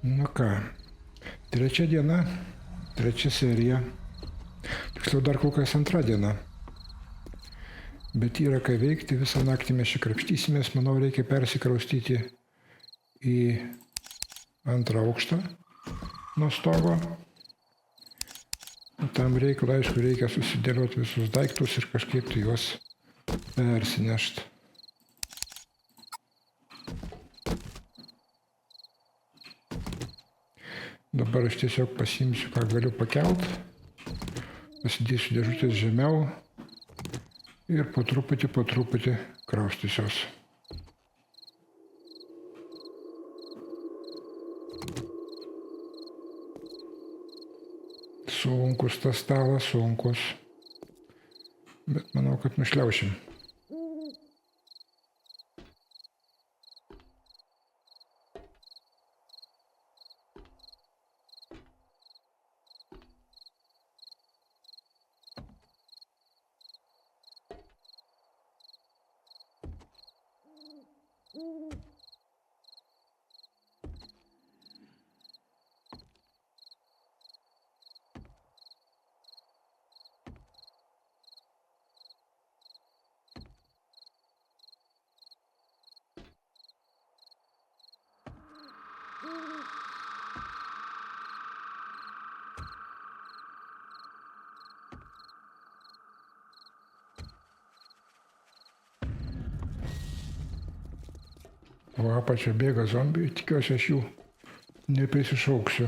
Nu ką, trečia diena, trečia serija. Tiksliau dar kol kas antra diena. Bet yra ką veikti, visą naktį mes čia krapštysimės, manau reikia persikraustyti į antrą aukštą nuo stogo. Tam reikia, aišku, reikia susidėlioti visus daiktus ir kažkaip tai juos persinešti. Dabar aš tiesiog pasiimsiu, ką galiu pakelt, pasidėsiu dėžutės žemiau ir po truputį kraustysiuos. Sunkus tas stalas, sunkus, bet manau, kad nušliaušim. O apačia bėga zombiai, tikiuosi aš jų neprisišauksiu.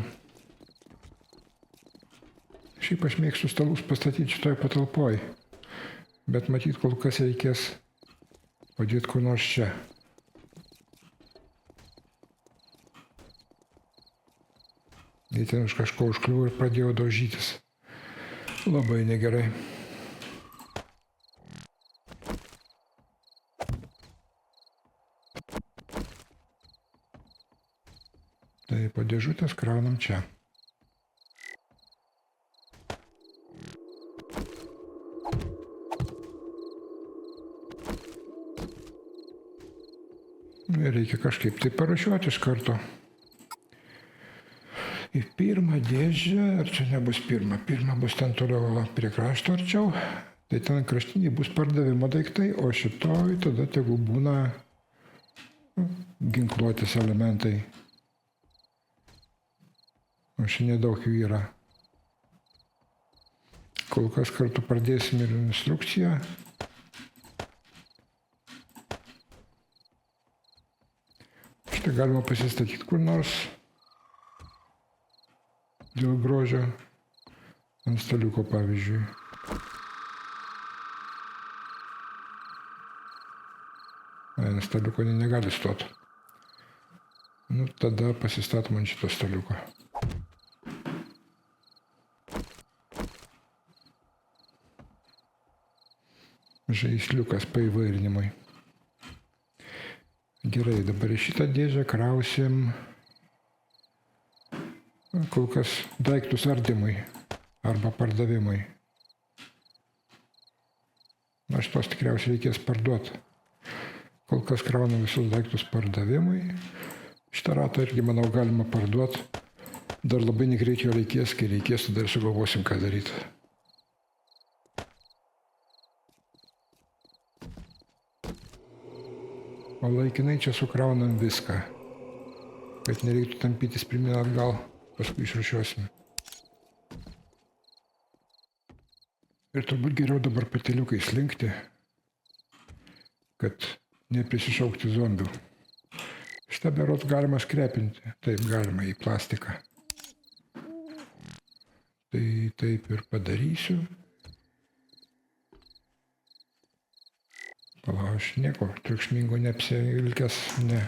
Šiaip aš mėgstu stalus pastatyti šitoj patalpoj, bet matyt kol kas reikės padėti kur nors čia. Jei ten už kažko užkliuvo ir pradėjau daužytis. Labai negerai. Tai po dėžutės kraunam čia. Ir reikia kažkaip tai parašiuoti iš karto. Į pirmą dėžę, ar čia nebus pirma? Pirma bus ten toliau prie krašto arčiau. Tai ten kraštiniai bus pardavimo daiktai, o šitoj tada tegu būna ginkluotės elementai. O šiandien daug jų yra. Kol kas kartu pradėsim ir instrukciją. Šitą galima pasistatyti kur nors dėl grožio ant staliuko, pavyzdžiui. Ant staliuko negali stoti. Nu, tada pasistatom ant šito staliuko. Žaisliukas paįvairinimui. Gerai, dabar į šitą dėžę krausim kol kas daiktus ardymui arba pardavimui. Na, šitos tikriausiai reikės parduoti. Kol kas kraunam visus daiktus pardavimui. Šitą ratą irgi, manau, galima parduoti. Dar labai negreitai jo reikės, kai reikės, tada ir sugalvosim, ką daryti. O laikinai čia sukraunam viską, kad nereiktų tampytis pirmyn atgal, paskui išrūšiuosim. Ir turbūt geriau dabar pateliukai slinkti, kad neprisišaukti zombių. Šitą berods galima skrepinti, taip galima į plastiką. Tai taip ir padarysiu. Pala, aš nieko triukšmingo neapsivilkęs, ne.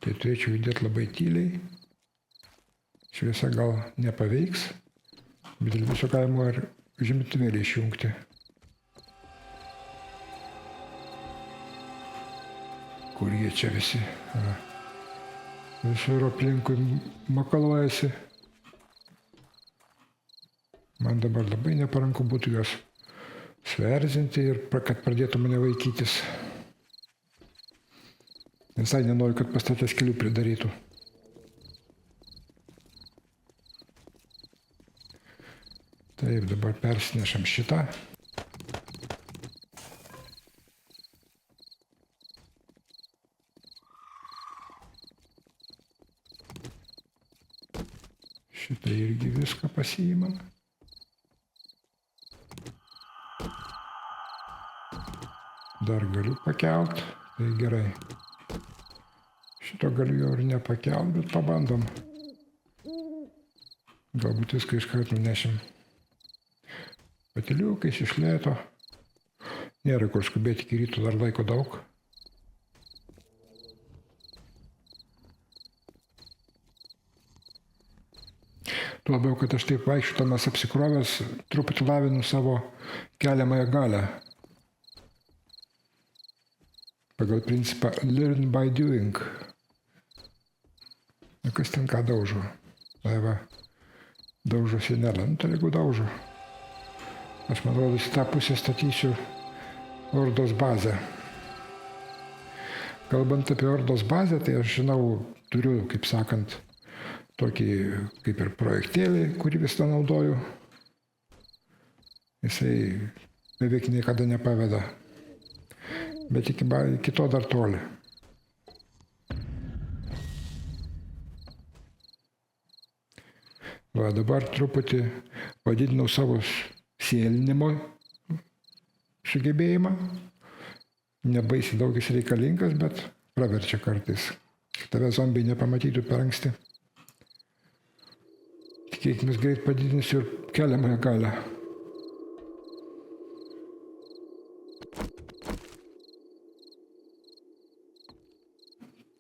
Tai turėčiau judėti labai tyliai. Šviesa gal nepaveiks, bet dėl viso galima ir žibintuvėlį išjungti. Kur jie čia visi? Visur aplinkui makaluojasi. Man dabar labai neparanku būtų juos suerzinti ir kad pradėtų mane vaikytis. Visai nenoriu, kad pastatęs kelių pridarytų. Taip, dabar persinešam šitą. Šitą irgi viską pasiimam. Dar galiu pakelt, tai gerai. Šito galiu jau ir nepakelt, bet pabandom. Galbūt viską iškart nunešim. Patiliukais iš lėto. Nėra kur skubėti iki ryto, dar laiko daug. Tuo labiau, kad aš taip vaikščiodamas apsikrovęs, truputį lavinu savo keliamąją galią. Pagal principą learn by doing. Kas ten ką daužo? Va, daužo sienelę. Nu, tai jeigu daužo. Aš man rodos į tą pusę statysiu Ordos bazę. Kalbant apie Ordos bazę, tai aš žinau, turiu, kaip sakant, tokį kaip ir projektėlį, kurį vis tą naudoju. Jisai beveik niekada nepaveda. Bet iki to dar toli. Va, dabar truputį padidinau savo sėlinimo sugebėjimą. Nebaisiai daug jis reikalingas, bet praverčia kartais. Tave zombiai nepamatytų per anksti. Tikėkime, greit padidinsiu ir keliamąją galią.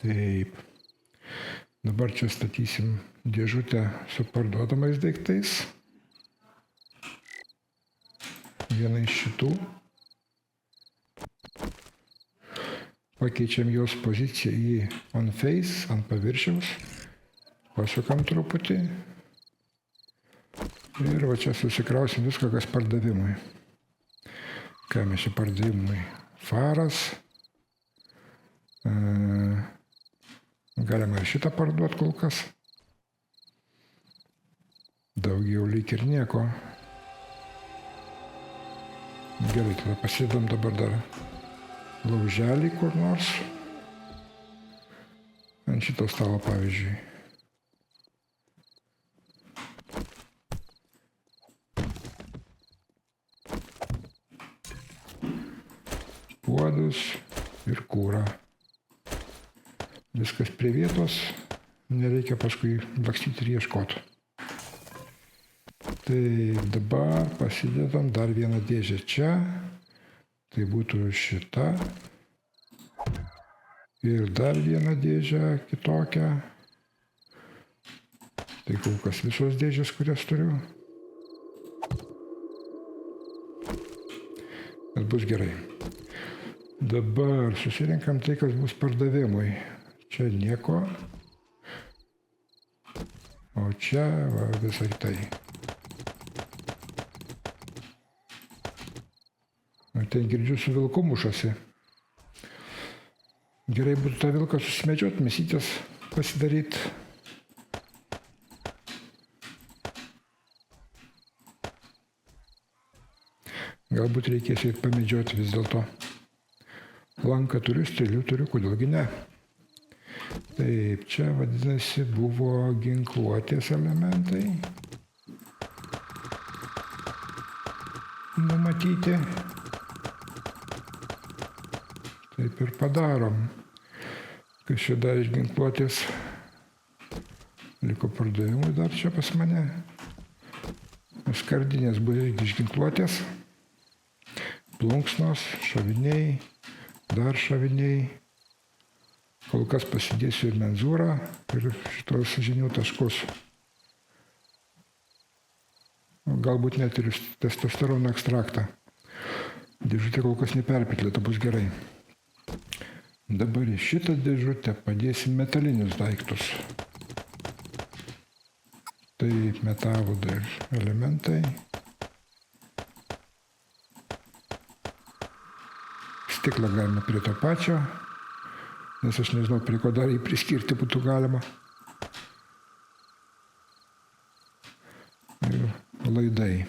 Taip. Dabar čia statysim dėžutę su parduodamais daiktais. Vieną iš šitų. Pakeičiam jos poziciją į on face, ant paviršiaus. Pasukam truputį. Ir va čia susikrausim viską, kas pardavimui. Ką mes čia pardavimui? Faras. Galima ir šitą parduoti kol kas. Daugiau lyg ir nieko. Gerai, tada pasidam dabar dar lauželį kur nors. Ant šito stalo, pavyzdžiui. Puodus ir kūrą. Viskas prie vietos, nereikia paskui lakstyti ir ieškoti. Tai dabar pasidedam dar vieną dėžę čia. Tai būtų šita. Ir dar vieną dėžę kitokią. Tai kol kas visos dėžės, kurias turiu. Bet bus gerai. Dabar susirinkam tai, kas bus pardavimui. Čia nieko. O čia va, visai tai. O ten girdžiu su vilku mušasi. Gerai būtų tą vilką susimedžiot, mėsytės pasidaryt. Galbūt reikės ir pamedžioti vis dėlto. Lanką turiu, strėlių turiu, kodėlgi ne. Taip, čia vadinasi buvo ginkluotės elementai numatyti. Taip ir padarom. Kas čia dar iš ginkluotės? Liko pardavimui dar čia pas mane. Skardinės bus iš ginkluotės. Plunksnos, šaviniai, dar šaviniai. Kol kas pasidėsiu ir menzūrą ir šitos žinių taškus. Galbūt net ir testosterono ekstraktą. Dėžutė kol kas neperpitlėta, bus gerai. Dabar į šitą dėžutę padėsim metalinius daiktus. Taip, metalo elementai. Stiklą galime prie to pačio. Nes aš nežinau, prie ko dar jį priskirti būtų galima. Ir laidai.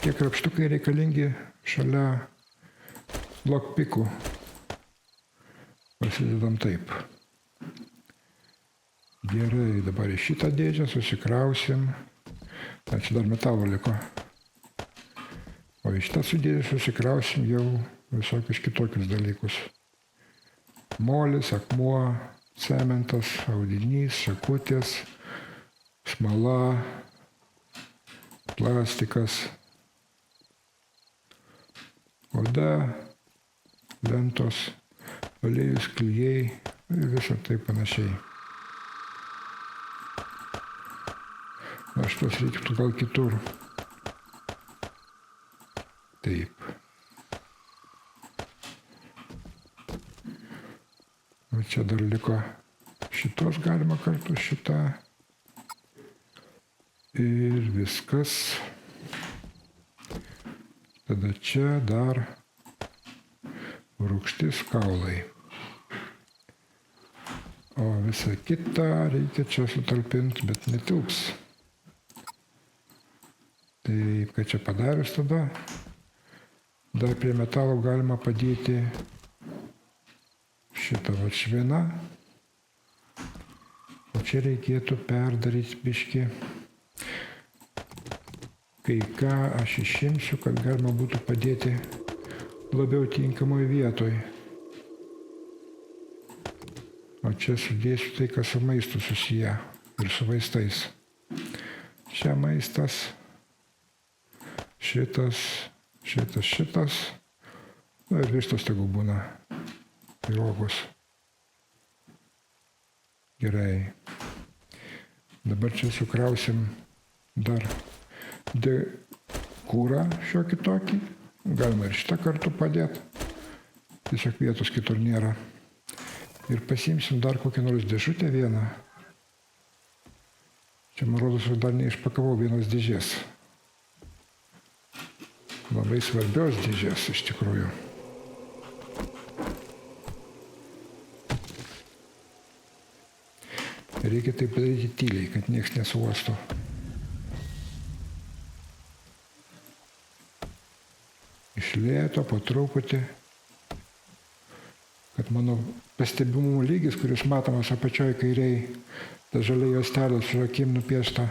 Šitie krapštukai reikalingi šalia lockpikų. Pasidedam taip. Gerai, dabar į šitą dėžę susikrausim. Čia dar metalo liko. O į šitą sudėžę susikrausim jau visokius kitokius dalykus. Molis, akmuo, cementas, audinys, šakutės, smala, plastikas, oda, lentos, aliejus, klijai ir visą tai panašiai. Aš tos reikėtų gal kitur. Taip. O čia dar liko šitos galima kartu šitą. Ir viskas. Tada čia dar rūgštis kaulai. O visą kitą reikia čia sutalpinti, bet netilps. Taip, ką čia padarius tada, dar prie metalo galima padėti šitą šviną. O čia reikėtų perdaryti biškį. Kai ką aš išimsiu, kad galima būtų padėti labiau tinkamoje vietoje. O čia sudėsiu tai, kas su maistu susiję ir su vaistais. Čia maistas, šitas, na ir vištos tegul būna, ir uogos. Gerai. Dabar čia sukrausim dar kūrą šiokį tokį. Galima ir šitą kartu padėti. Tiesiog vietos kitur nėra. Ir pasiimsim dar kokią nors dėžutę vieną. Čia, man rodos, aš dar neišpakavau vienos dėžės. Labai svarbios dėžės iš tikrųjų. Reikia tai padaryti tyliai, kad nieks nesuuostų. Iš lėto, po truputį, kad mano pastebimumo lygis, kuris matomas apačioje kairiai, ta žalia juostelė su akim nupiešta,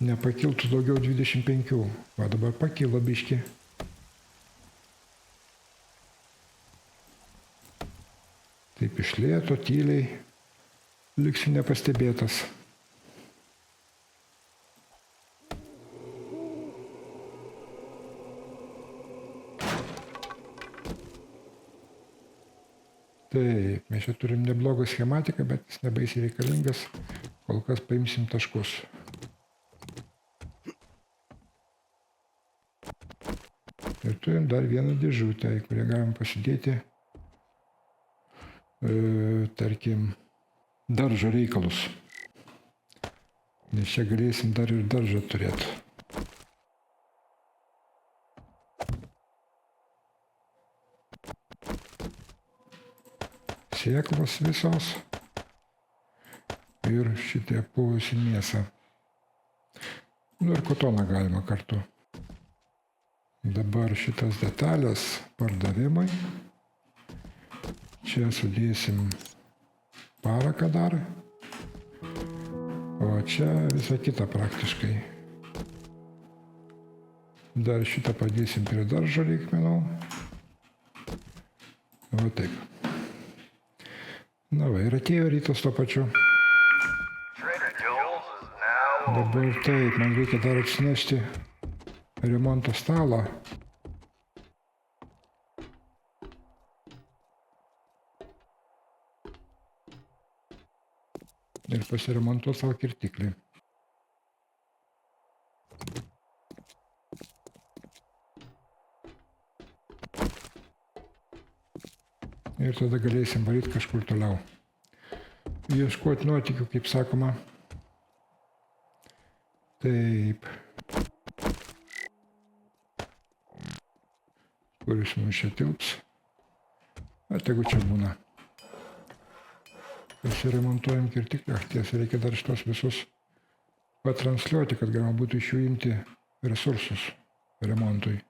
nepakiltų daugiau 25. Va dabar pakilo biškį. Taip iš lėto, tyliai, liksiu nepastebėtas. Taip, mes čia turim neblogą schematiką, bet jis nebaisiai reikalingas. Kol kas paimsim taškus. Ir turim dar vieną dėžutę, į kurią galim pasidėti, tarkim, daržo reikalus. Nes čia galėsim dar ir daržą turėti. Sėklos visos ir šitie puvusi mėsą. Nu ir kotoną galima kartu. Dabar šitas detalės pardavimai. Čia sudėsim paraką dar. O čia visą kitą praktiškai. Dar šitą padėsim prie daržo reikmenų. Va taip. Na va, ir atėjo rytas to pačiu. Dabar taip, man reikia dar atsinešti remonto stalą. Ir pasiremontuoti savo kirtiklį. Ir tada galėsim varyti kažkur toliau. Ieškoti nuotykių, kaip sakoma. Taip. Kuris mums čia tilps. Tegu čia būna. Pasiremontuojam kirtiklį. Tiesa, reikia dar šitos visus patransliuoti, kad galima būtų iš jų imti resursus. remontui.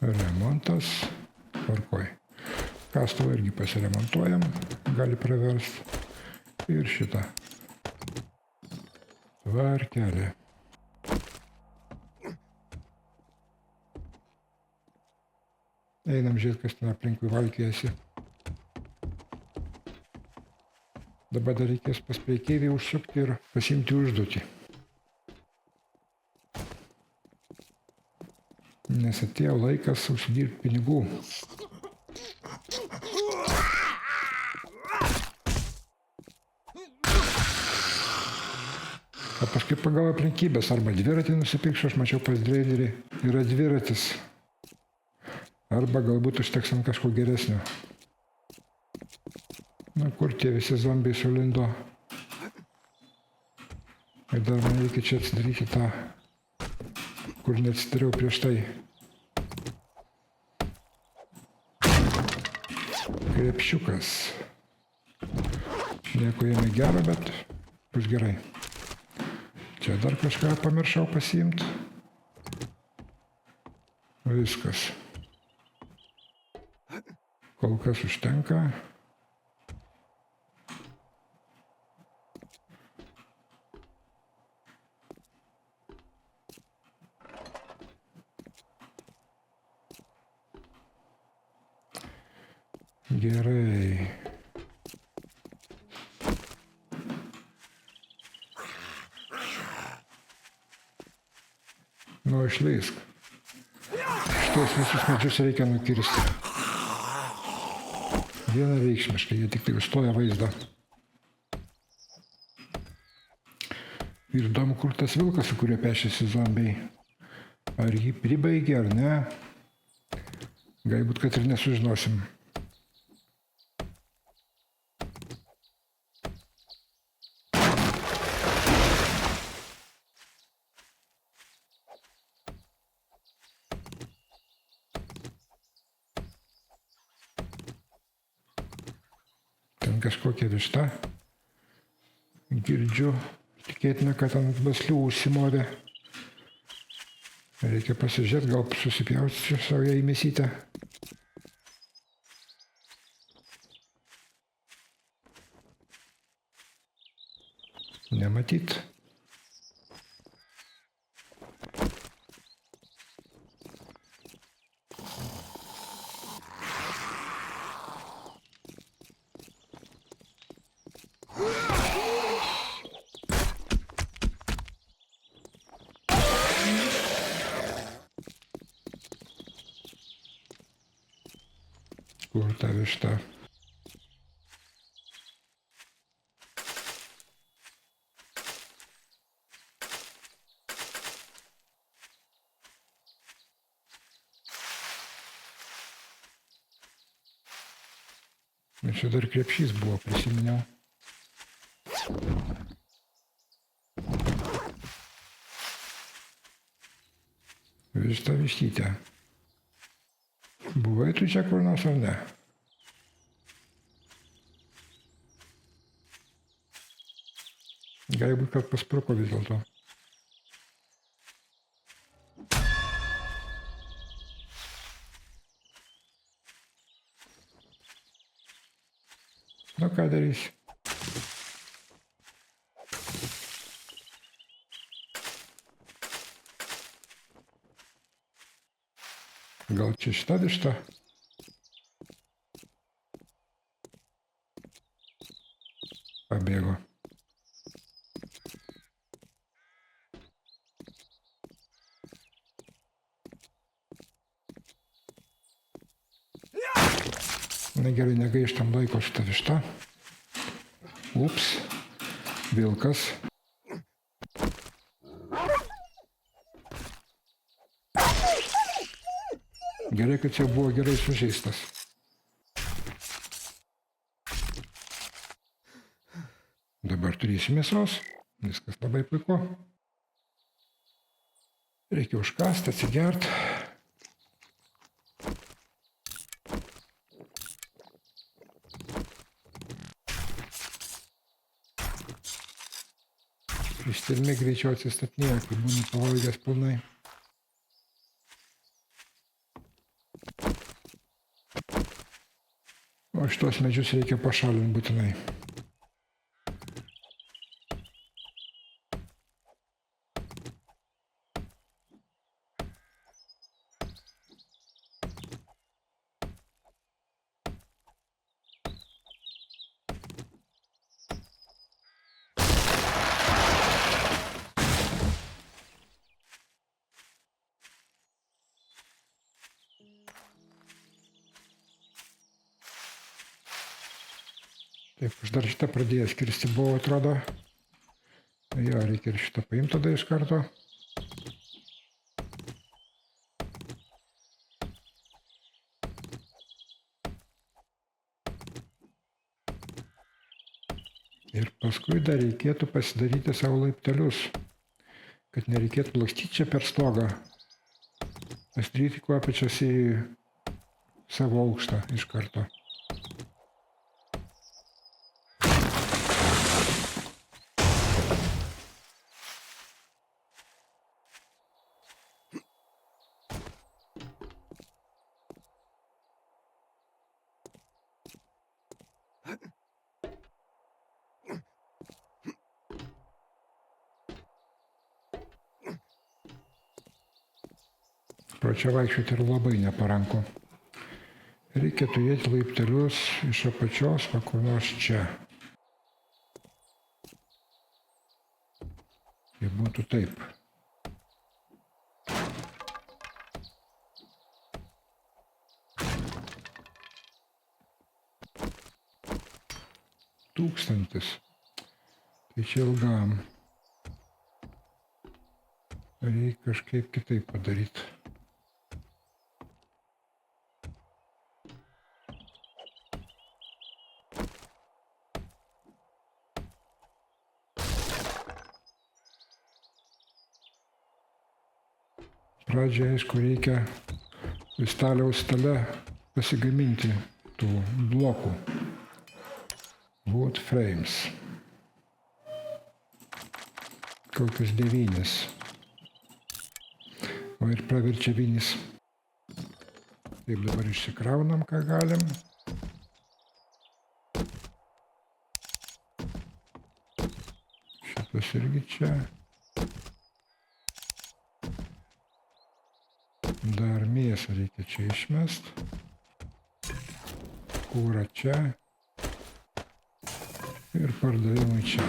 Remontas. Tvarkoj. Kastuvą irgi pasiremontuojam. Gali praversti. Ir šitą. Tvarkelį. Einam žiūrėti, kas ten aplinkui valkėjasi. Dabar dar reikės pas prekeivį užsukti ir pasiimti užduotį. Nes atėjo laikas užsidirbti pinigų. O paskui pagal aplinkybės arba dviratį nusipirksiu, aš mačiau pas dreinerį, yra dviratis. Arba galbūt užteks ant kažko geresnio. Na kur tie visi zombiai sulindo? Ir dar man reikia čia atsidaryti tą, kur neatsidariau prieš tai. Krepšiukas. Nieko jame gero, bet bus gerai. Čia dar kažką pamiršau pasiimti. Viskas. Kol kas užtenka. Gerai. Nu, išleisk. Šitos visus medžius reikia nukirsti. Vienareikšmiškai, jie tik tai užstoja vaizdą. Ir įdomu, kur tas vilkas, su kuriuo pešėsi zombiai. Ar jį pribaigė, ar ne? Galbūt, kad ir nesužinosim. Ten kažkokia višta. Girdžiu. Tikėtina, kad ant baslių užsimovė. Reikia pasižiūrėti, gal susipjausiu savo ją į mėsytę. Nematyt. Kur ta višta? Čia dar krepšys buvo, prisiminiau. Višta vištytė. Buvai tu čia kur nors ar ne? Gali būt, kad paspruko vis dėlto. Nu ką darysi? Gal čia šita višta? Pabėgo. Na gerai, negaištam laiko šitą vištą. Ups. Vilkas. Gerai, kad čia buvo gerai sužeistas. Dabar turėsim mėsos. Viskas labai puiku. Reikia užkasti, atsigert. Stilmi greičiau atsistatinėja, kai būna pavalgęs pilnai. O šitos medžius reikia pašalinti būtinai. Taip, aš dar šitą pradėjęs kirsti buvau, atrodo. Jo, reikia ir šitą paimti tada iš karto. Ir paskui dar reikėtų pasidaryti savo laiptelius, kad nereikėtų lakstyti čia per stogą. Pasidaryti kopėčias į savo aukštą iš karto. Pro čia vaikščioti ir labai neparanku. Reikėtų įdėti laiptelius iš apačios, va kur nors čia. Tai būtų taip. Tūkstantis. Tai čia ilgam. Reikia kažkaip kitaip padaryti. Pradžiai, aišku, reikia staliaus stale pasigaminti tų blokų. Wood frames. Kokius 9. O ir praverčia vinis. Taip, dabar išsikraunam, ką galim. Šitas irgi čia. Dar mėsą reikia čia išmest. Kūrą čia. Ir pardavimai čia.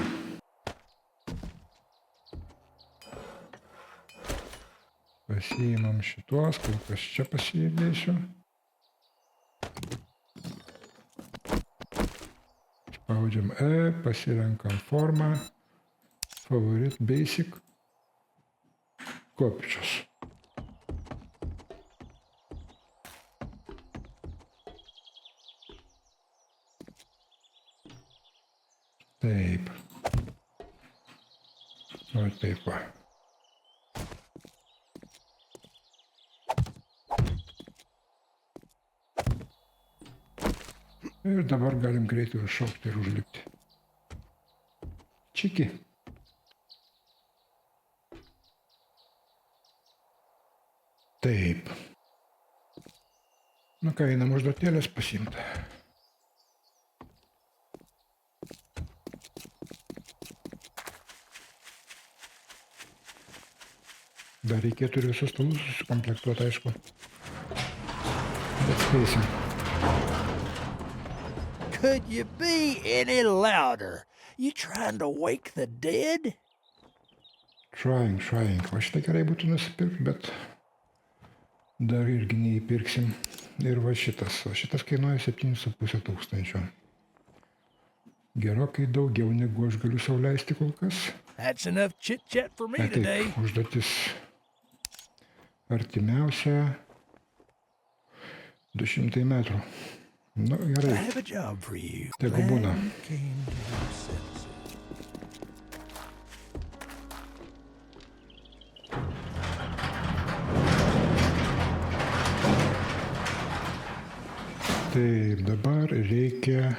Pasiimam šituos, kol kas čia pasiėdėsiu. Spaudžiam E, pasirenkam formą. Favorit basic. Kopėčios. Taip. O taip va. Ir dabar galim greitai užšokti ir užlipti. Čiki. Taip. Nu ką, einam užduotėlės pasiimti. Dar reikėtų ir visus stalus susikomplektuoti, aišku. Bet spėsim. Could you be any louder? You trying to wake the dead? Trying. Va šitą gerai būtų nusipirkti, bet dar irgi neįpirksim. Ir va šitas. O šitas kainuoja 7,5 tūkstančio. Gerokai daugiau negu aš galiu sau leisti kol kas. That's enough chit-chat for me today. Taip, užduotis artimiausia 200 metrų. Nu, I gerai. have a job for you. Tegu būna. Glad you came to your senses. Taip, dabar reikia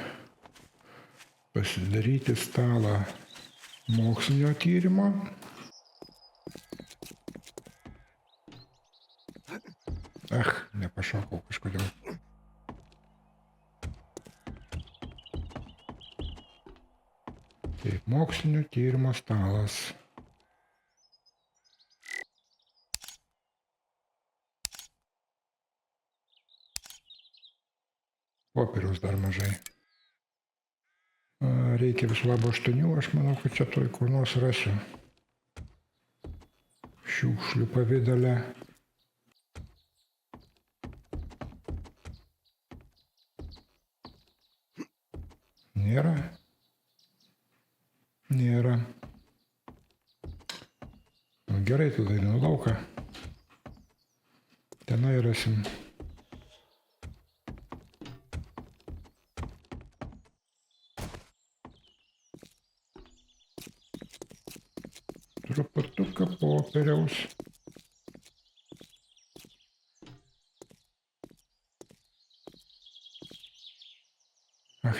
pasidaryti stalą mokslinio tyrimo. Nepašokau kažkodėl. Taip, mokslinio tyrimo stalas. Popieriaus dar mažai. Reikia viso labo 8, aš manau, kad čia tuoj kur nors rasiu. Šiukšlių pavidale. Nėra. Nėra. Nu, gerai, tada einu lauką. Tenai rasim. Truputuką popieriaus.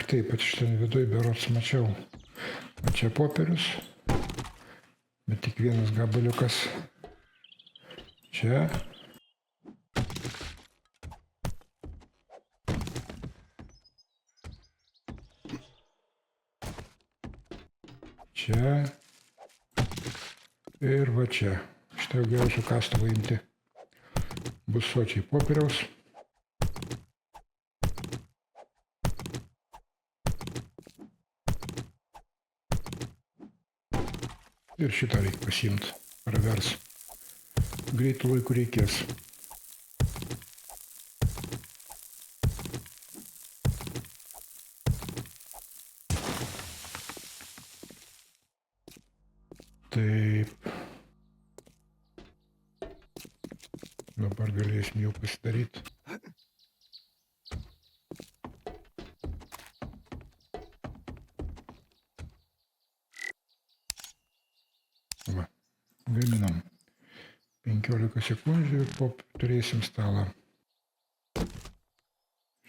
Taip, pat šitą viduj berods mačiau. O čia popierius. Bet tik vienas gabaliukas. Čia. Čia. Ir va čia. Šitą jau geriau su kastuvu imti. Bus sočiai popieriaus. Ir šitą reikia pasiimti. Pravers. Greitų laikų reikės. Taip. Dabar galėsim jau pasidaryti. Va, gaminam 15 sekundžių ir turėsim stalą.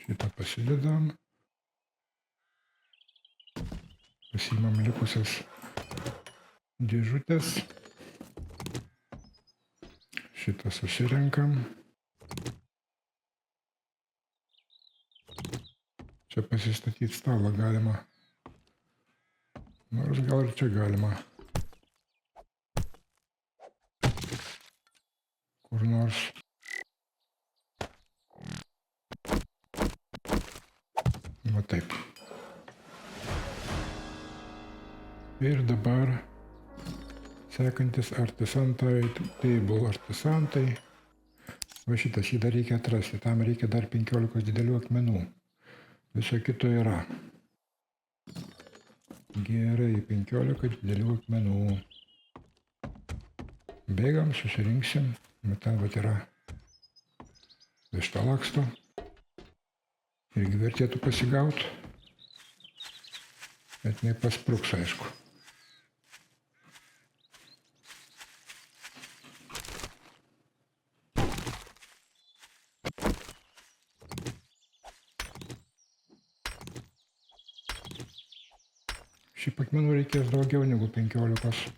Šitą pasidedam. Pasiimam likusias dėžutės. Šitą susirenkam. Čia pasistatyti stalą galima. Nors gal ir čia galima. Kur nors. Va taip. Ir dabar sekantis artisantai, table artisantai. Va šitas jį dar reikia atrasti. Tam reikia dar 15 didelių akmenų. Viso kito yra. Gerai, 15 didelių akmenų. Bėgam, susirinksim. Bet ten vat yra višta laksto. Irgi vertėtų pasigauti. Bet jinai paspruks, aišku. Šiaip akmenų reikės daugiau negu 15.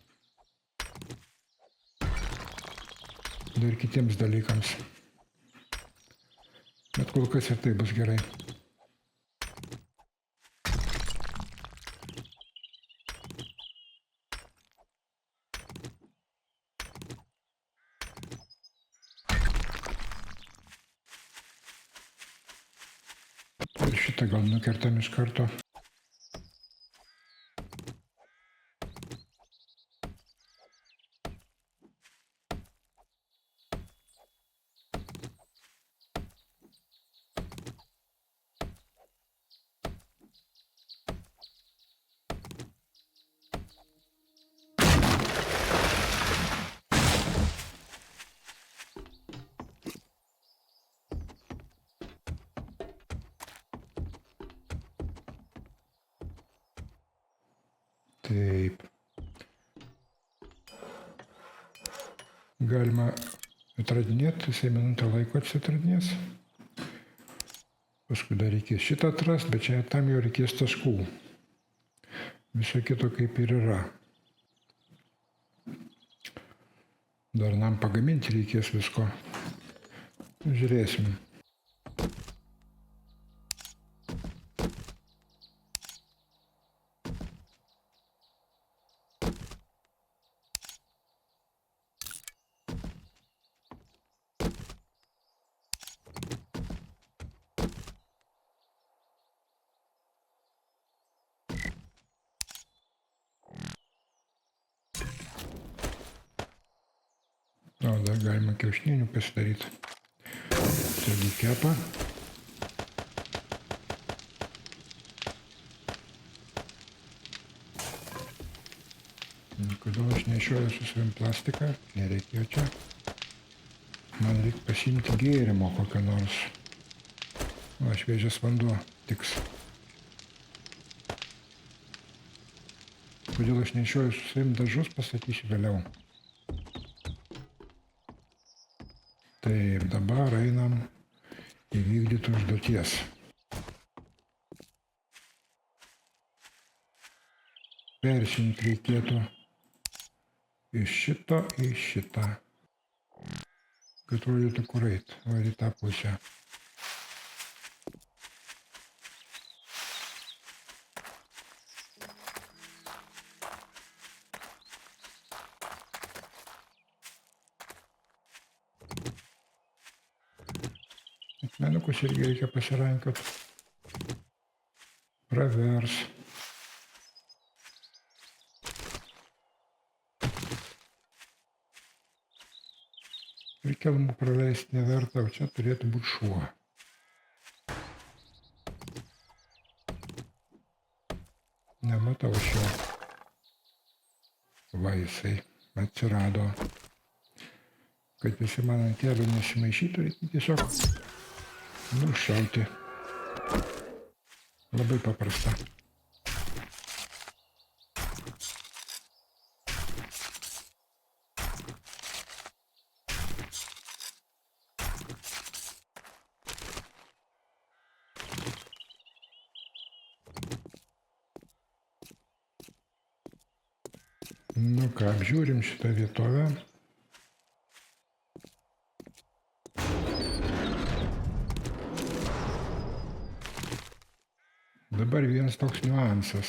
Ir kitiems dalykams. Bet kol kas ir tai bus gerai. Ir šitą gal nukertam iš karto. Taip. Galima atradinėti, jisai minutę laiko atsitradinės. Paskui dar reikės šitą atrasti, bet čia tam jau reikės taškų. Viso kito kaip ir yra. Dar nam pagaminti reikės visko. Žiūrėsim. O, dar galima kiaušinių pasidaryti. Taigi kepa. Kodėl aš nešioju su savim plastiką? Nereikėjo čia. Man reikia pasiimti gėrimo kokio nors. O, šviežias vanduo tiks. Kodėl aš nešioju su savim dažus, pasakysiu vėliau. Taip, dabar einam įvykdyti užduoties. Persiunti reikėtų iš šito į šitą. Kad rodytų kur eit, o į tą pusę. Akmenukus irgi reikia pasirankiot. Pravers. Ir kelmų praleisti neverta, o čia turėtų būti šuo. Nematau šio. Va jisai atsirado. Kad visi man ant kelio nesimaišytų, reikia tiesiog nušauti. Labai paprasta. Nu ką, apžiūrim šitą vietovę. Dabar vienas toks niuansas.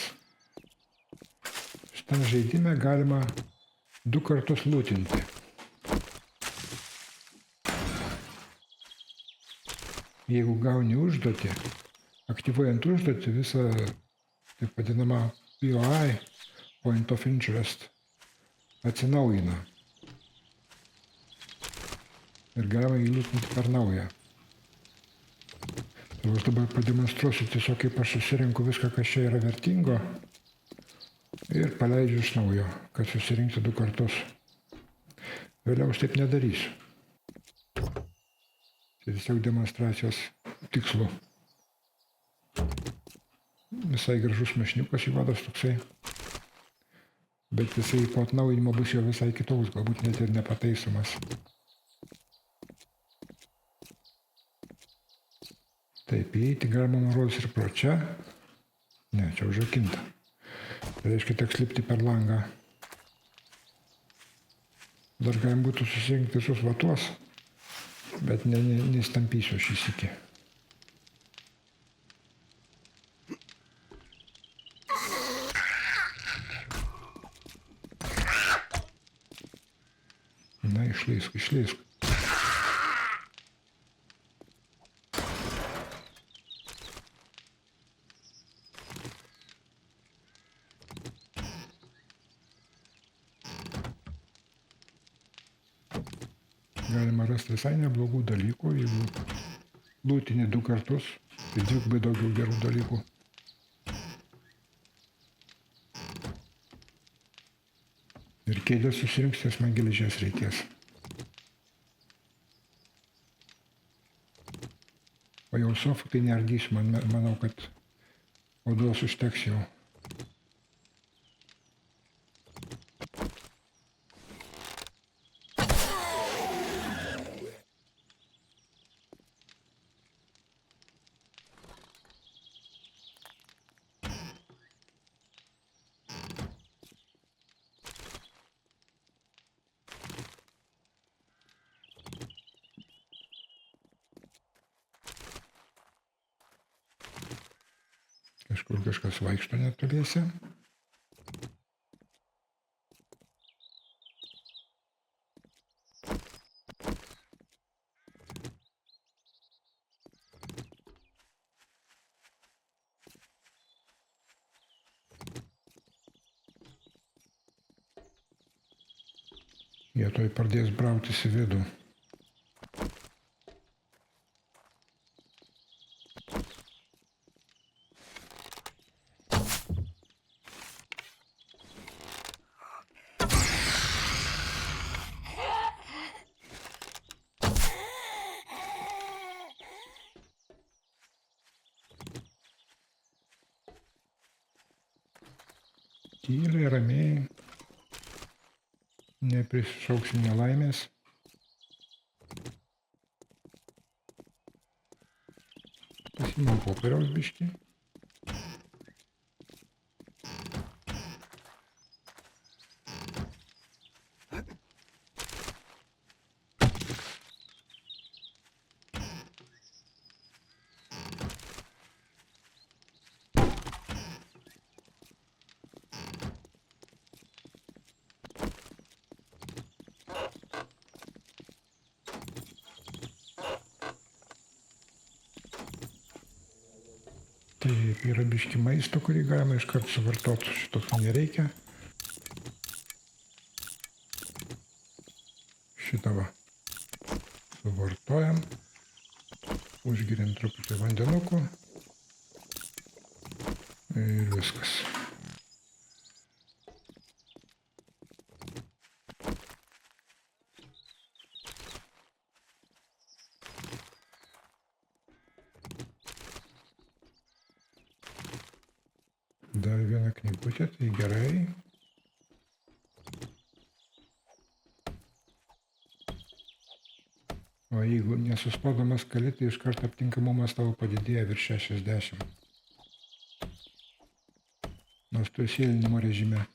Šitam žaidime galima 2 kartus lūtinti. Jeigu gauni užduotį, aktyvuojant užduotį, visą taip vadinamą POI, Point of Interest, atsinaujina. Ir galima jį lūtinti per naują. Tai aš dabar pademonstruosiu tiesiog, kaip aš susirinku viską, kas čia yra vertingo ir paleidžiu iš naujo, kad susirinkti 2 kartus. Vėliau aš taip nedarysiu. Tai tiesiog demonstracijos tikslu. Visai gražus mašiniukas įvadas toksai. Bet jisai po atnaujinimo bus jau visai kitoks, galbūt net ir nepataisomas. Taip, įeiti galima nurodys ir pro čia. Ne, čia užrakinta. Tai reiškia, teks lipti per langą. Dar galim būtų susirinkti visus vatos, bet nestampysiu šį sykį. Na, išleisk, išleisk. Galima rasti visai neblogų dalykų, jeigu lūtini 2 kartus, tai dvigubai daugiau gerų dalykų. Ir kėdės susirinks, nes man geležies reikės. O jau sofų tai neardysiu, manau, kad odos užteks jau. Kažkur kažkas vaikšto netoliese. Jie toj pradės brautis į vidų. Tyliai, ramiai. Neprisišauksim nelaimės. Pasimam popieriaus biškį. Taip, yra biški maisto, kurį galima iškart suvartoti, šitos nereikia. Šitą va suvartojam, užgeriam truputį vandenuku ir viskas. Dar vieną knygutę, tai gerai. O jeigu nesustodamas kali, tai iš karto aptinkamumas tavo padidėja virš 60. Nors tu esi sėlinimo režime.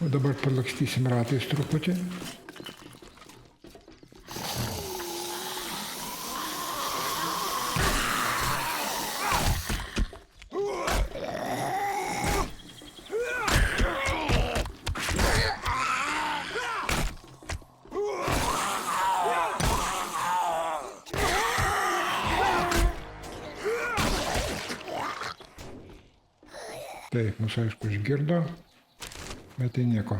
O dabar palakstysim ratais truputį. Taip, mus aišku išgirdo, bet tai nieko.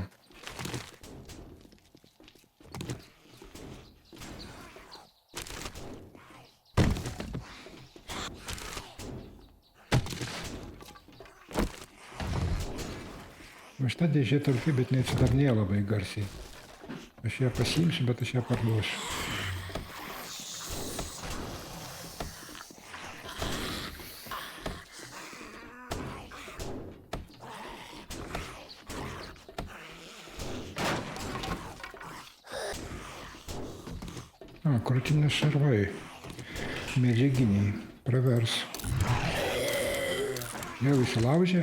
O šitą dėžė talpi, bet neatsidarnėja labai garsiai. Aš ją pasiimsiu, bet aš ją parduosiu. Krūtinės šarvai, medžiaginiai, pravers. Jau įsilaužė,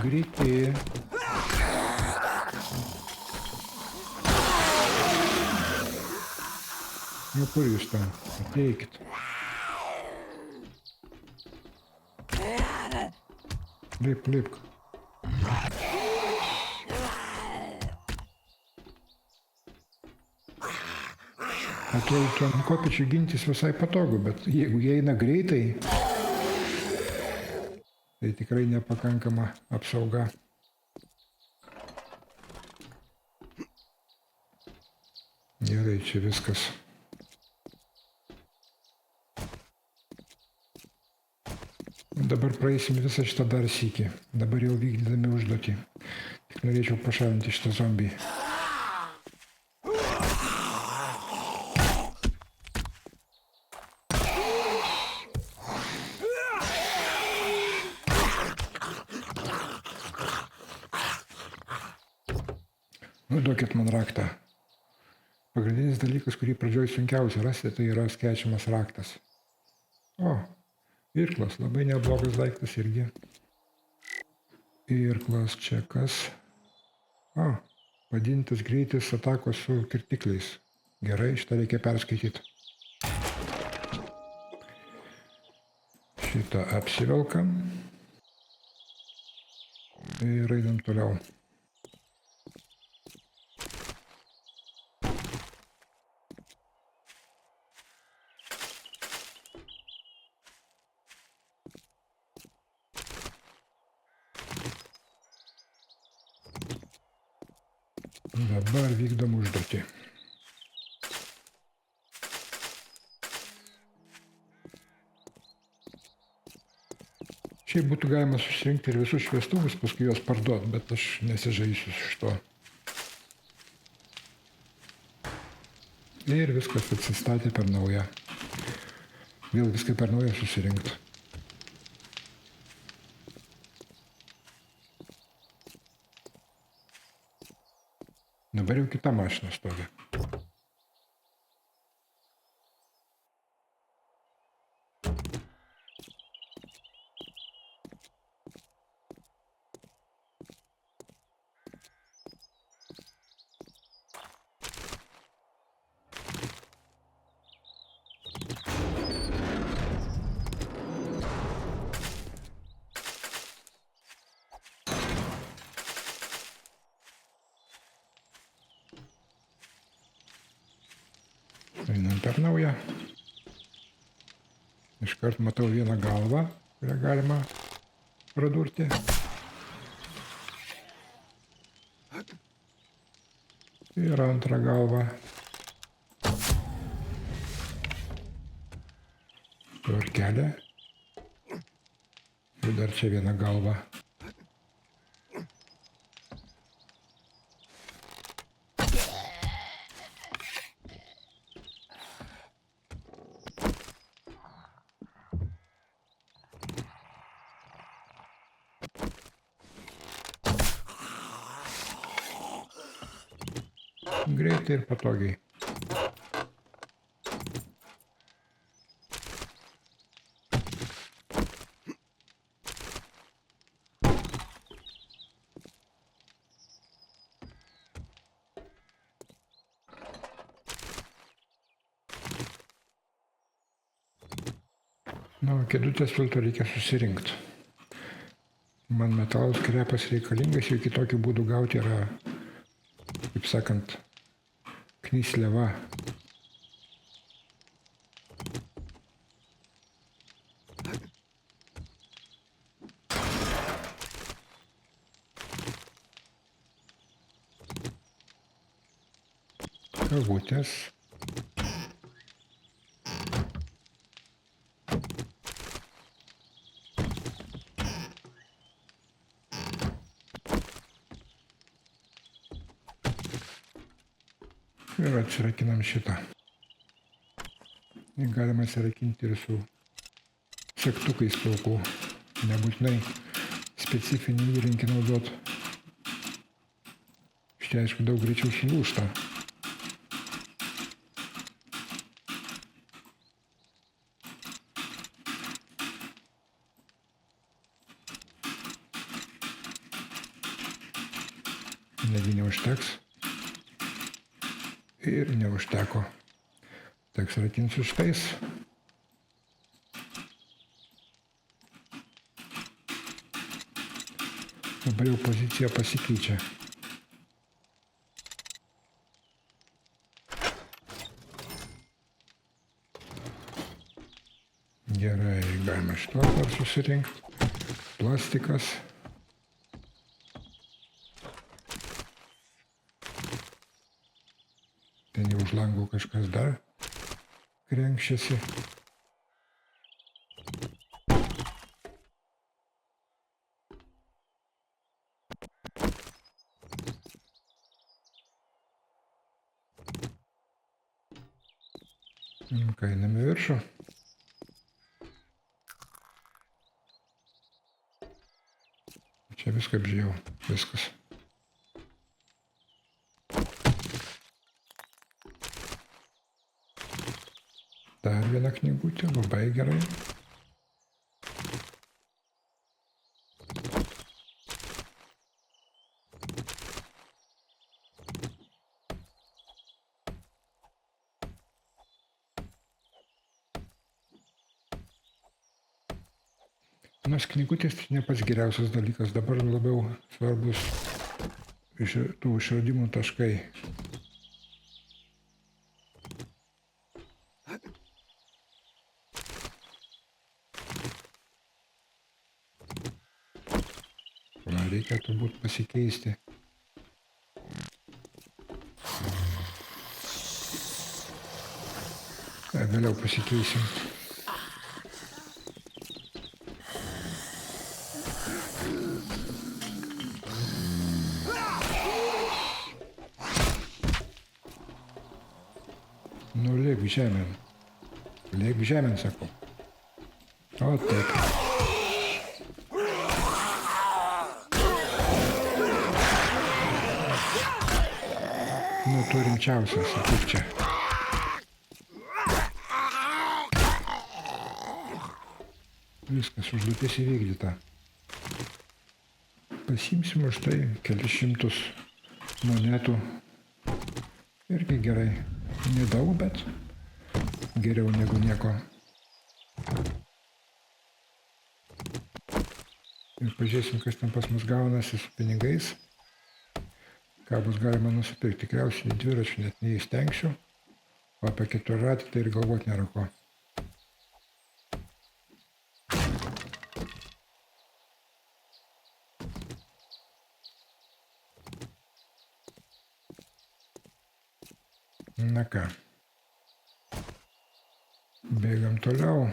greitėja. Nu kur jūs ten, ateikit. Lipk, lipk. Atrodo, ant kopėčių gintis visai patogu, bet jeigu jie eina greitai, tai tikrai nepakankama apsauga. Gerai, čia viskas. Dabar praeisim visą šitą dar sykį. Dabar jau vykdydami užduotį. Tik norėčiau pašalinti šitą zombį. Nu, duokit man raktą. Pagrindinis dalykas, kurį pradžioj sunkiausia rasti, tai yra skečiamas raktas. O, irklas, labai neblogas daiktas irgi. Irklas čia kas? O, padidintas greitis atakos su kirtikliais. Gerai, šitą reikia perskaityti. Šitą apsivelkam. Ir einam toliau. Dabar vykdom užduotį. Šiaip būtų galima susirinkti ir visus šviestuvus, paskui juos parduot, bet aš nesižaisiu su šito. Ir viskas atsistatė per naują. Vėl viską per naują susirinkti. Dabar jau kita mašina stovi. Einam per naują. Iškart matau vieną galvą, kurią galima pradurti. Ir antrą galvą. Tvarkelė. Ir dar čia viena galva. Greitai ir patogiai. Na, kėdutės filtrą reikia susirinkti. Man metalas skrepas reikalingas, ir kitokių būdų gauti yra, kaip sakant, knysliava. Kavutės. Ir atsirakinam šitą. Ir galima atsirakinti ir su segtukais plaukų. Nebūtinai specifinį įrankį naudot. Šitie, aišku, daug greičiau sulūžta. Negi neužteks. Ir neužteko. Teks rakinsiu šitais. Dabar jau pozicija pasikeičia. Gerai, galima šitą dar susirinkti. Plastikas. Ten jau už langų kažkas dar krenkšiasi. Einam į viršų. Čia viską apžiūrėjau. Viskas. Dar viena knygutė, labai gerai. Nors knygutės tai ne pats geriausias dalykas, dabar labiau svarbus tų išradimų taškai. Na, reikia turbūt pasikeisti. Vėliau pasikeisim. Nu, lėk žemėn. Lėk žemėn, sakau. O taip. Nu, tu rimčiausias, kaip čia. Viskas, užduotis įvykdyta. Pasiimsim už tai kelis šimtus monetų. Irgi gerai. Nedaug, bet geriau negu nieko. Ir pažiūrėsim, kas ten pas mus gaunasi su pinigais. Ką bus galima nusipirkti. Tikriausiai dviračių net neįstengsiu. O apie keturratį tai ir galvoti nėra ko. Na ką. Bėgam toliau.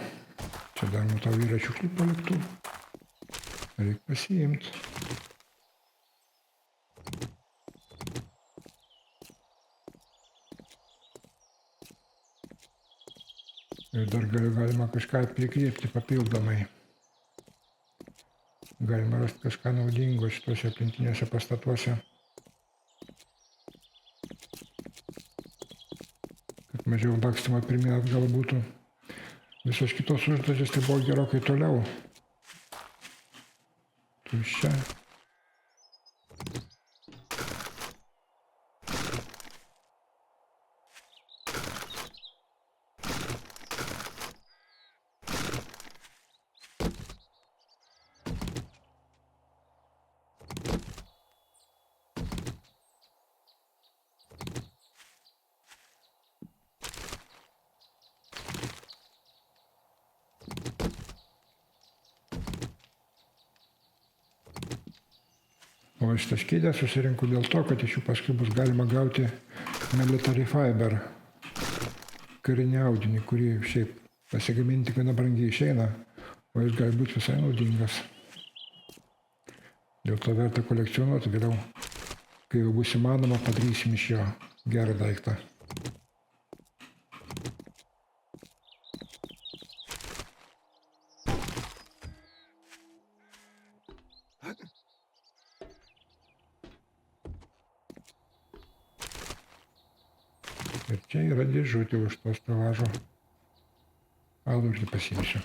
Čia dar nuo to dviračių paliktų. Reikia pasiimti. Ir dar galima kažką prikreipti papildomai. Galima rasti kažką naudingo šituose aplinkiniuose pastatuose. Kad mažiau lakstymo pirmyn atgal būtų. Visos kitos užduotys tai buvo gerokai toliau. Tuščia. O šitas kėdės susirinku dėl to, kad iš jų paskui bus galima gauti military fiber, karinį audinį, kurį šiaip pasigaminti gana brangiai išeina, o jis gali būti visai naudingas. Dėl to verta kolekcionuoti vėliau, kai jau bus įmanoma, padarysim iš jo gerą daiktą. Ir čia yra dėžutė už to stelažo. Alų irgi pasiimsiu.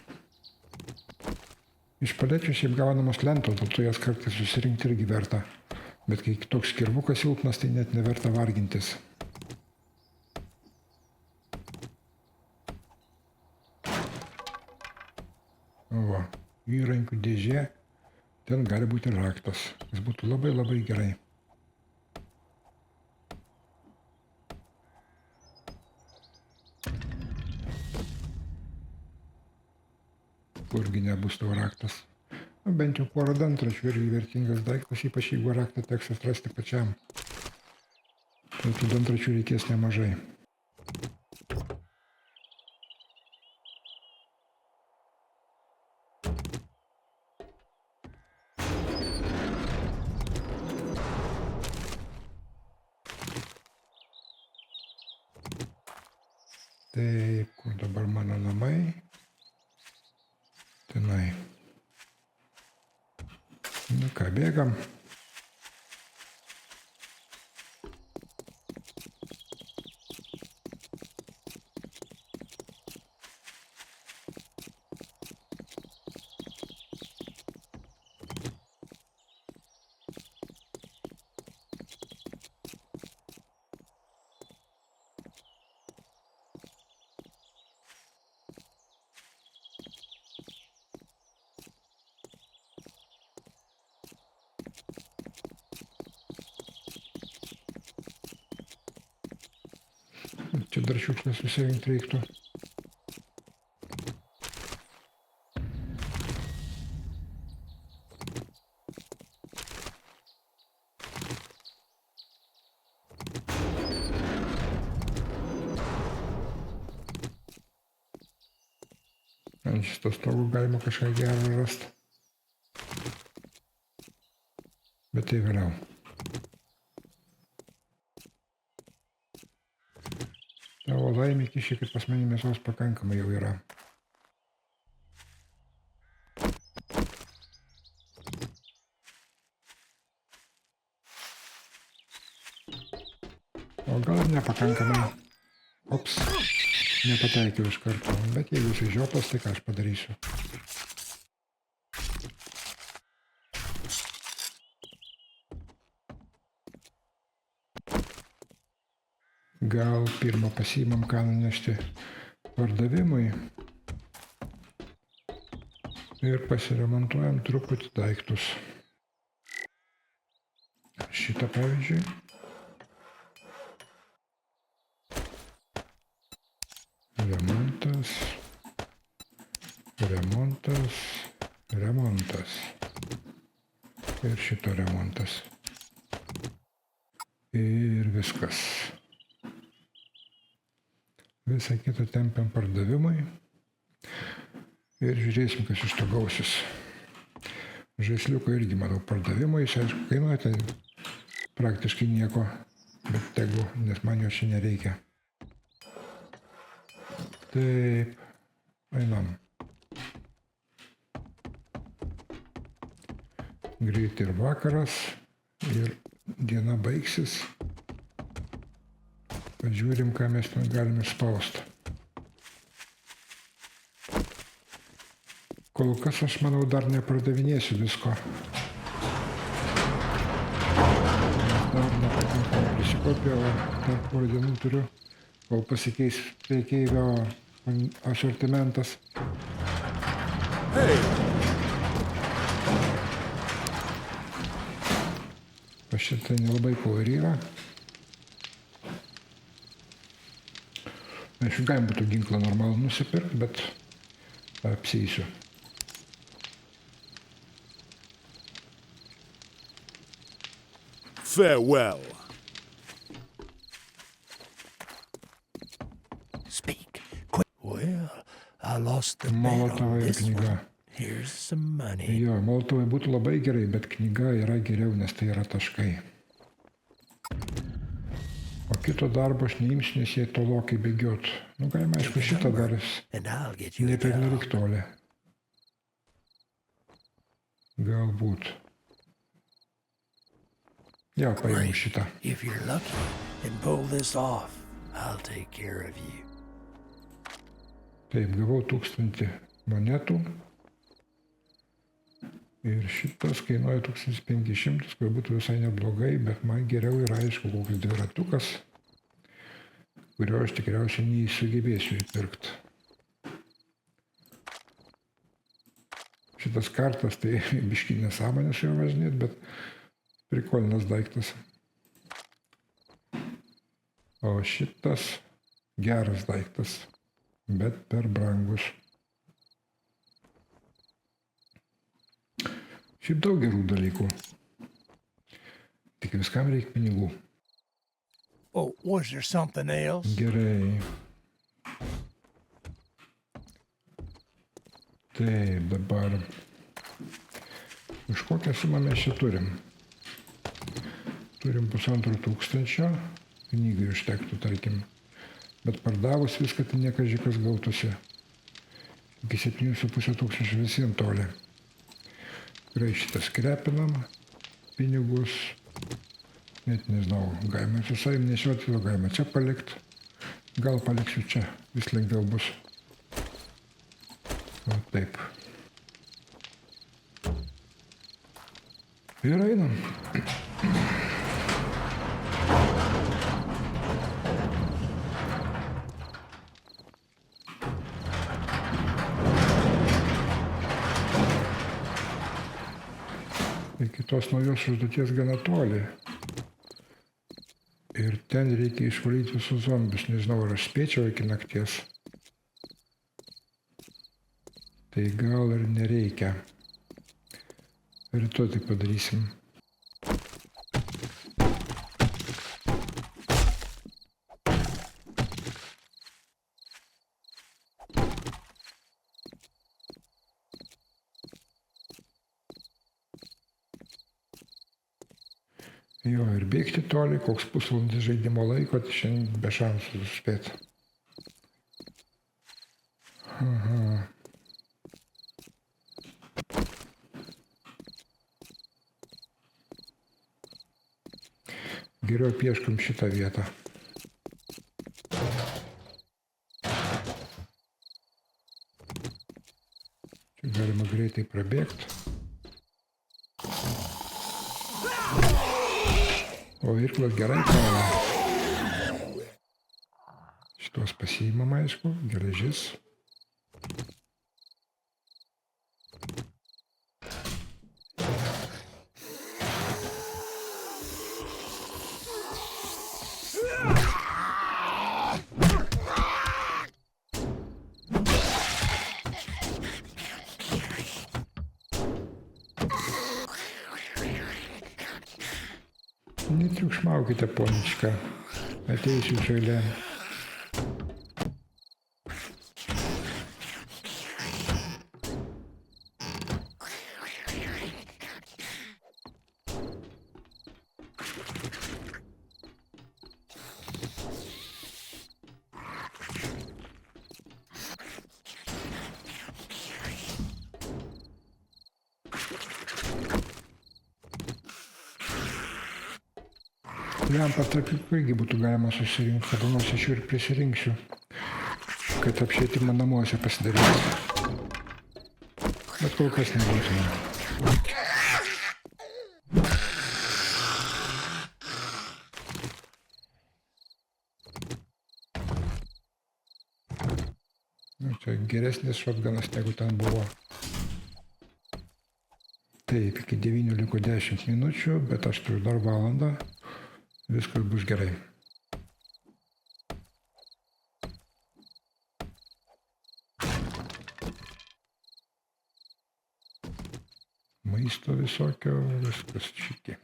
Iš palečių šiaip gaunamos lentos, dėl to jas kartais susirinkti irgi verta. Bet kai toks skirvukas silpnas, tai net neverta vargintis. O, įrankių dėžė, ten gali būti raktas. Jis būtų labai labai gerai. Kurgi nebus tavo raktas. Nu, bent jau porą dantračių irgi vertingas daiktas, ypač jeigu raktą teks atrasti pačiam. Tai tų dantračių reikės nemažai. Taip, kur dabar mano namai? Tenai. Nu ką, bėgam. Čia dar šiukšlės susirinkti reiktų. Ant šito stogų galima kažką gerą rasti. Bet tai vėliau. Tavo laimė kišė, kad pas mane mėsos pakankamai jau yra. O gal ir nepakankamai. Ops. Nepataikiau iš karto, bet jeigu jisai žiopas, tai ką aš padarysiu. Gal pirmą pasiimam ką nunešti pardavimui ir pasiremontuojam truputį daiktus. Šitą pavyzdžiui. Remontas. Ir šito remontas. Ir viskas. Visą kitą tempiam pardavimui. Ir žiūrėsim, kas iš to gausis. Žaisliuko irgi, manau, pardavimui. Jis, aišku, kainuoja tai praktiškai nieko. Bet tegu, nes man jo čia nereikia. Taip, einam. Greit ir vakaras, ir diena baigsis. Pažiūrim, ką mes ten galime spausti. Kol kas aš manau dar nepardavinėsiu visko. Dar nepakankamai prisikopė, o dar porą dienų turiu, kol pasikeis prekeivio asortimentas. Hey! O šitą nelabai ko ir yra. Aš galim būtų ginklą normalų nusipirkti, bet apsėsiu. Farewell. Speak quick. Well, I lost the bet Molotovai on ir this knyga. one. Here's some money. Jo, molotovai būtų labai gerai, bet knyga yra geriau, nes tai yra taškai. O kito darbo aš neimsiu, nes jie tolokai bėgiot. Nu, galima, aišku, šitą daris. And I'll get you a Ne per job. nelik toli. Galbūt. Jo, paimu šitą. If you're lucky and pull this off, I'll take care of you. Taip, gavau 1000 monetų. Ir šitas kainuoja 1500, kur būtų visai neblogai, bet man geriau yra, aišku, kokius dviratukas, kurio aš tikriausiai neįsugebėsiu įpirkti. Šitas kartas, tai biški nesąmonė su juo važinėt, bet prikolinas daiktas. O šitas geras daiktas, bet per brangus. Šiaip daug gerų dalykų. Tik viskam reikia pinigų. Oh, was there something else? Gerai. Taip, dabar. Už kokią sumą mes čia turim? Turim 1500, knygai užtektų, tarkim. Bet pardavus viską, tai niekažikas gautųsi. Iki 7500 visiems toli. Tikrai šitą skrepinam, pinigus, net nežinau, galima su savim nešioti, galima čia palikti, gal paliksiu čia, vis lengviau bus. O taip. Ir einam. Iki tos naujos užduoties gana toli. Ir ten reikia išvalyti visus zombius. Nežinau, ar aš spėčiau iki nakties. Tai gal ir nereikia. Rytoj tai padarysim. Jo, ir bėgti toli, koks pusvalandis žaidimo laiko, tai šiandien be šansų suspėti. Aha. Geriau pieškam šitą vietą. Čia galima greitai prabėgti. O irklas gerai kala. Šitos pasiimam, aišku, geležis. Netriukšmaukite, ponička, ateisiu šalia. Lempą tarp irgi būtų galima susirinkti, kada nors aš jų ir prisirinksiu, kad apšvietimą namuose pasidaryti. Bet kol kas nebūtina. Čia geresnis šotganas negu ten buvo. Taip, iki 9 liko 10 minučių, bet aš turiu dar valandą. Viskas bus gerai. Maisto visokio, viskas čiki.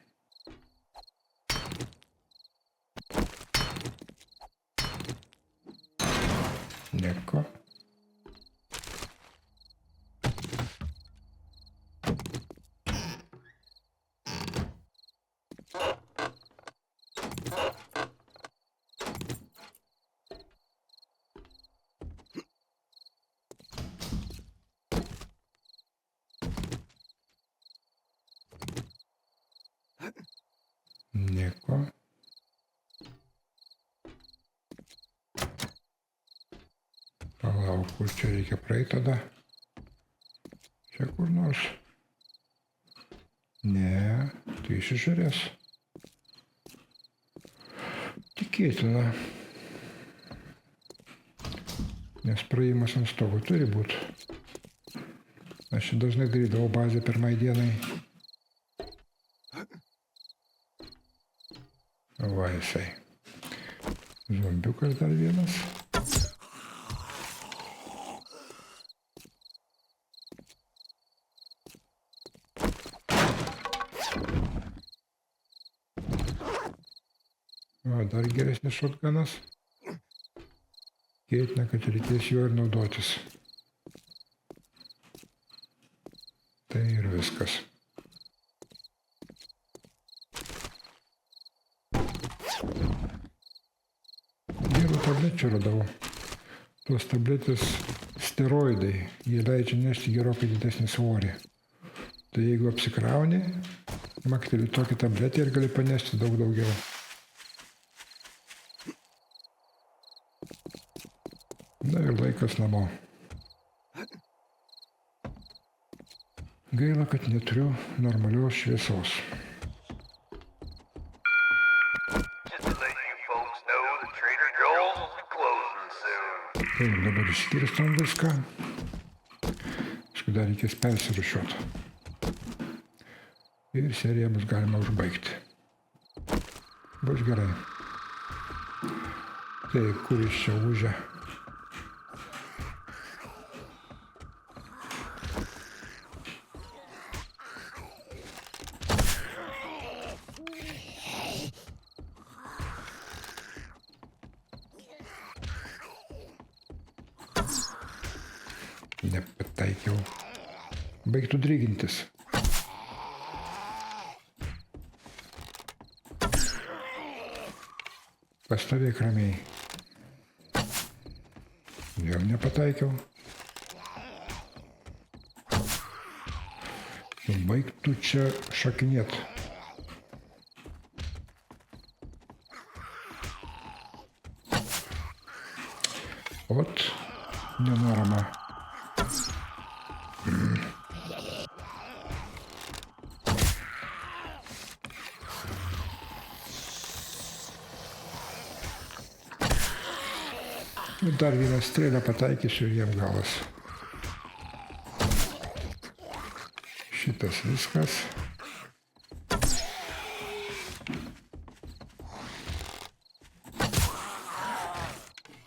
Nieko. Nieko. Palauk, kur čia reikia praeiti tada? Čia kur nors? Ne, tai iš išorės. Tikėtina. Nes praėjimas ant stogo turi būti. Aš čia dažnai darydavau bazę pirmai dienai. Va jisai. Zombiukas dar vienas. Va, dar geresnis šotganas. Tikėtina, kad reikės juo ir naudotis. Tai ir viskas. Tablečių radau. Tos tabletės steroidai, jie leidžia nešti gerokai didesnį svorį. Tai jeigu apsikrauni, makteli tokį tabletę ir gali panešti daug daugiau. Na ir laikas namo. Gaila, kad neturiu normalios šviesos. Taip, dabar išskirstom viską. Aišku, dar reikės persirūšiuoti. Ir seriją bus galima užbaigti. Bus gerai. Tai kur jis čia užė? Nepataikiau. Baigtų drygintis. Pastovėk ramiai. Vėl nepataikiau. Baigtų čia šakinėt. Ot, nenorama. Dar vieną strėlę pataikysiu ir jiem galas. Šitas viskas.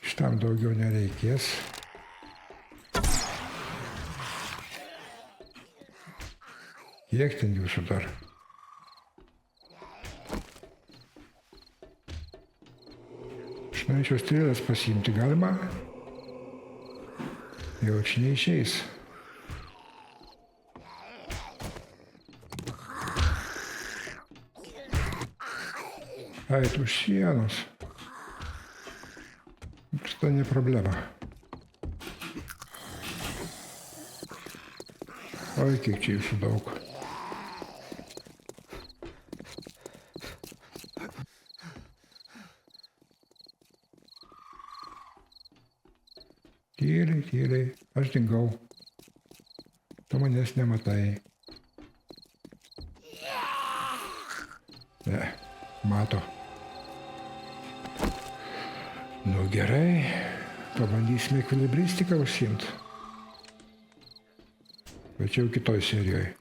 Šitam daugiau nereikės. Kiek ten jūsų dar? Aš norėčiau strėlės pasiimti, galima? Jau čia neišeis. Ait už sienos. Tai ne problema. Oi, kiek čia jūsų daug. Tyliai, tyliai, aš dingau. Tu manęs nematai. Ne, mato. Nu gerai, pabandysime ekvilibristiką užsiimt. Bet čia jau kitoj serijoje.